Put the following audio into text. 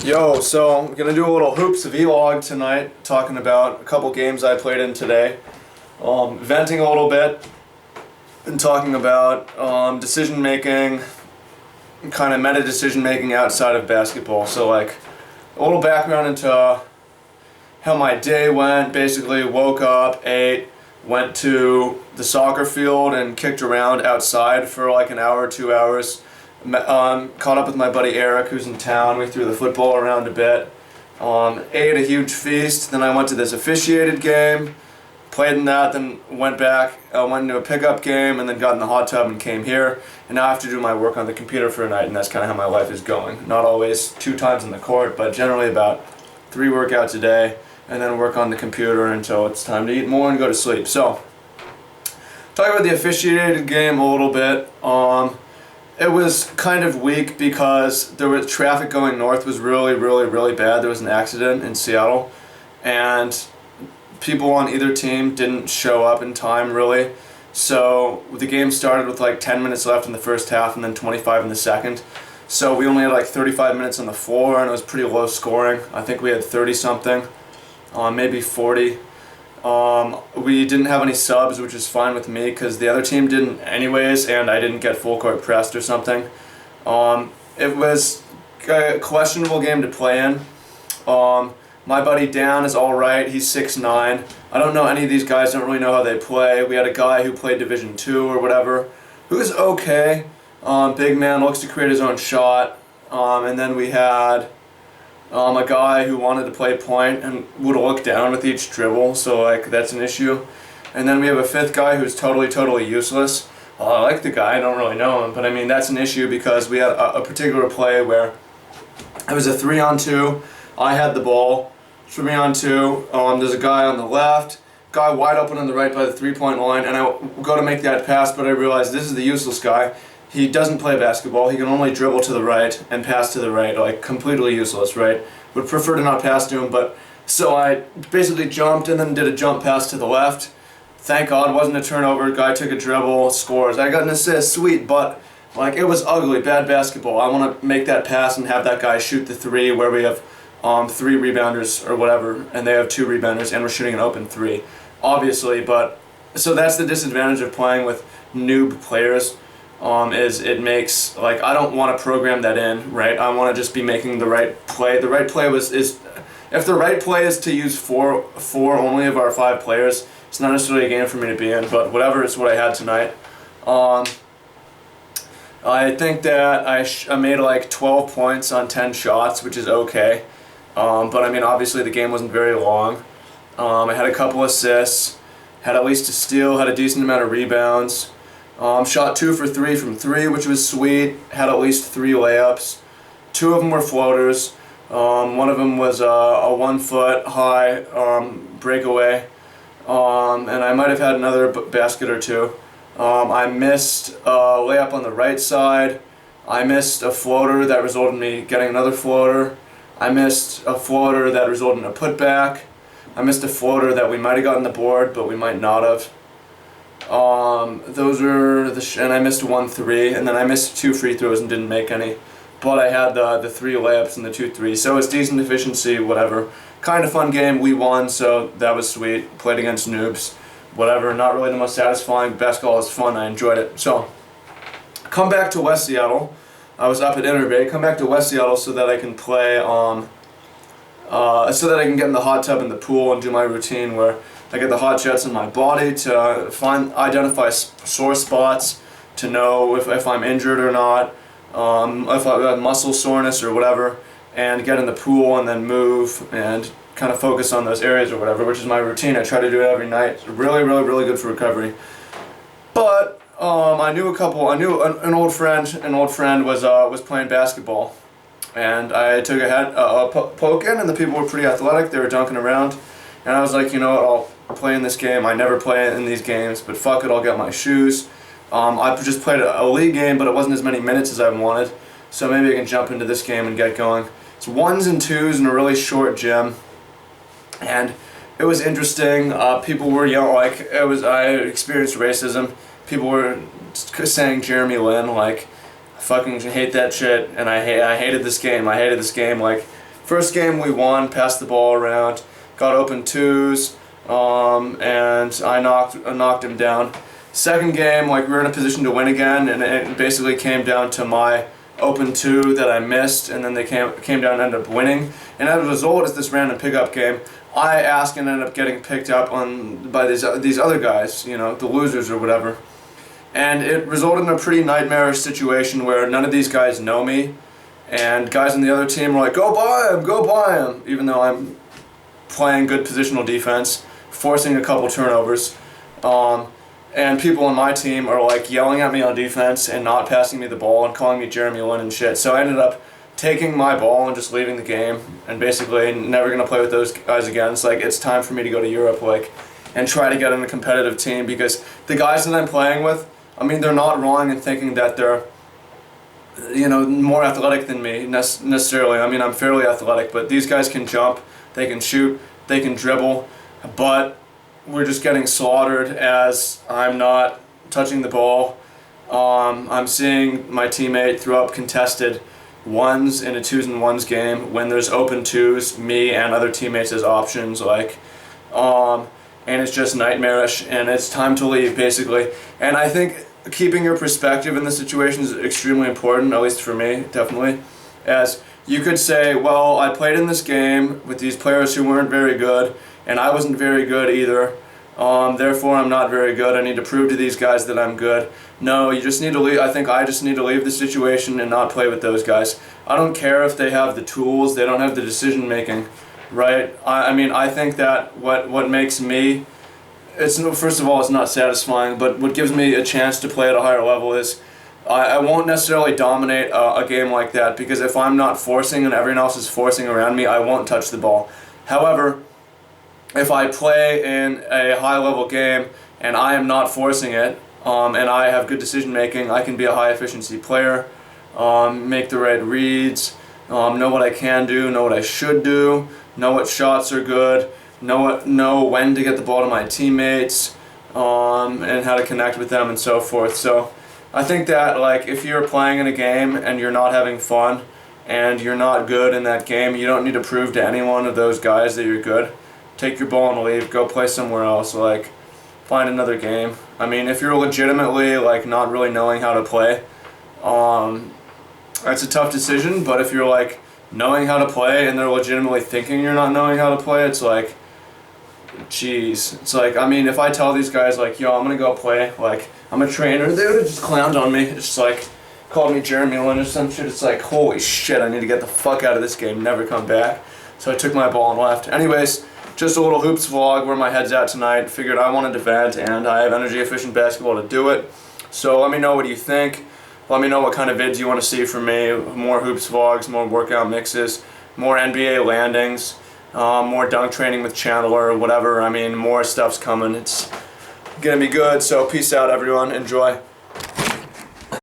Yo, so I'm gonna do a little hoops vlog tonight, talking about a couple games I played in today, venting a little bit, and talking about decision making, kind of meta decision making outside of basketball. So like a little background into how my day went. Basically, woke up, ate, went to the soccer field and kicked around outside for like an hour, 2 hours. Caught up with my buddy Eric, who's in town. We threw the football around a bit. Ate a huge feast. Then I went to this officiated game, played in that, then went back, went into a pickup game, and then got in the hot tub and came here. And now I have to do my work on the computer for a night, and that's kind of how my life is going. Not always 2 times in the court, but generally about 3 workouts a day, and then work on the computer until it's time to eat more and go to sleep. So, talking about the officiated game a little bit. It was kind of weak because there was traffic going north was really bad. There was an accident in Seattle, and people on either team didn't show up in time really. So the game started with like 10 minutes left in the first half and then 25 in the second. So we only had like 35 minutes on the floor, and it was pretty low scoring. I think we had 30 something, maybe 40. We didn't have any subs, which is fine with me because the other team didn't anyways, and I didn't get full court pressed or something. It was a questionable game to play in. My buddy Dan is alright, he's 6'9". I don't know any of these guys, don't really know how they play. We had a guy who played Division II or whatever, who's okay. Big man, looks to create his own shot. And then we had a guy who wanted to play point and would look down with each dribble, so like that's an issue. And then we have a 5th guy who's totally useless. Well, I like the guy, I don't really know him, but I mean that's an issue because we had a particular play where it was a 3-on-2. I had the ball, 3-on-2. There's a guy on the left, guy wide open on the right by the 3-point line, and I go to make that pass, but I realize this is the useless guy. He doesn't play basketball. He can only dribble to the right and pass to the right, like completely useless, right? Would prefer to not pass to him, but so I basically jumped and then did a jump pass to the left. Thank God it wasn't a turnover. Guy took a dribble, scores. I got an assist, sweet, but like it was ugly, bad basketball. I want to make that pass and have that guy shoot the 3 where we have 3 rebounders or whatever, and they have 2 rebounders, and we're shooting an open 3, obviously. But so that's the disadvantage of playing with noob players. Is it makes, like, I don't want to program that in, right? I want to just be making the right play. The right play if the right play is to use four only of our 5 players, it's not necessarily a game for me to be in, but whatever, it's what I had tonight. I think that I made like 12 points on 10 shots, which is okay. But I mean, obviously the game wasn't very long. I had a couple assists, had at least a steal, had a decent amount of rebounds. Shot 2 for 3 from 3, which was sweet. Had at least 3 layups. 2 of them were floaters. One of them was a 1-foot high breakaway. And I might have had another basket or 2. I missed a layup on the right side. I missed a floater that resulted in me getting another floater. I missed a floater that resulted in a putback. I missed a floater that we might have gotten the board, but we might not have. Those were and I missed 1 3, and then I missed 2 free throws and didn't make any. But I had the 3 layups and the 2 threes, so it's decent efficiency, whatever. Kind of fun game, we won, so that was sweet. Played against noobs, whatever. Not really the most satisfying. Basketball is fun, I enjoyed it. So, come back to West Seattle. I was up at Interbay. Come back to West Seattle so that I can play, so that I can get in the hot tub and the pool and do my routine where I get the hot jets in my body to identify sore spots, to know if I'm injured or not, if I have muscle soreness or whatever, and get in the pool and then move and kind of focus on those areas or whatever, which is my routine. I try to do it every night. It's really good for recovery. But I knew an old friend was playing basketball, and I took a poke in, and the people were pretty athletic. They were dunking around, and I was like, you know what, I'll play in this game. I never play in these games, but fuck it, I'll get my shoes. I just played a league game, but it wasn't as many minutes as I wanted, so maybe I can jump into this game and get going. It's 1s and 2s in a really short gym, and it was interesting. People were yelling, like, I experienced racism. People were saying Jeremy Lin, like, I fucking hate that shit, and I hated this game. Like, First game we won, passed the ball around, got open twos, and I knocked him down. Second game, like, we were in a position to win again, and it basically came down to my open two that I missed, and then they came down and ended up winning. And as a result, it's this random pickup game. I asked and ended up getting picked up on by these other guys, you know, the losers or whatever. And it resulted in a pretty nightmarish situation where none of these guys know me, and guys on the other team were like, go buy him, even though I'm playing good positional defense, forcing a couple turnovers. And people on my team are like yelling at me on defense and not passing me the ball and calling me Jeremy Lin and shit. So I ended up taking my ball and just leaving the game and basically never gonna play with those guys again. It's like, it's time for me to go to Europe, like, and try to get in a competitive team, because the guys that I'm playing with, I mean, they're not wrong in thinking that they're, you know, more athletic than me necessarily. I mean, I'm fairly athletic, but these guys can jump, they can shoot, they can dribble, but we're just getting slaughtered as I'm not touching the ball. I'm seeing my teammate throw up contested ones in a 2s-and-1s game when there's open twos, me and other teammates as options, like, and it's just nightmarish, and it's time to leave, basically. And I think keeping your perspective in the situation is extremely important, at least for me, definitely. As you could say, well, I played in this game with these players who weren't very good, and I wasn't very good either. Therefore, I'm not very good. I need to prove to these guys that I'm good. No, you just need to leave. I think I just need to leave the situation and not play with those guys. I don't care if they have the tools, they don't have the decision making, right? I mean, I think that what makes me, first of all, it's not satisfying, but what gives me a chance to play at a higher level is I won't necessarily dominate a game like that, because if I'm not forcing and everyone else is forcing around me, I won't touch the ball. However, if I play in a high-level game and I am not forcing it, and I have good decision-making, I can be a high-efficiency player, make the right reads, know what I can do, know what I should do, know what shots are good, know when to get the ball to my teammates, and how to connect with them and so forth. So I think that, like, if you're playing in a game and you're not having fun and you're not good in that game, you don't need to prove to any one of those guys that you're good. Take your ball and leave, go play somewhere else, like, find another game. I mean, if you're legitimately, like, not really knowing how to play, that's a tough decision, but if you're, like, knowing how to play and they're legitimately thinking you're not knowing how to play, it's like, jeez. It's like, I mean, if I tell these guys, like, yo, I'm gonna go play, like, I'm a trainer, they would have just clowned on me. It's just like, called me Jeremy Lin or some shit. It's like, holy shit, I need to get the fuck out of this game, never come back. So I took my ball and left. Anyways, just a little hoops vlog where my head's at tonight. Figured I wanted to vent, and I have energy efficient basketball to do it. So let me know what you think. Let me know what kind of vids you want to see from me. More hoops vlogs, more workout mixes, more NBA landings, more dunk training with Chandler, whatever. I mean, more stuff's coming. It's gonna be good. So peace out, everyone. Enjoy.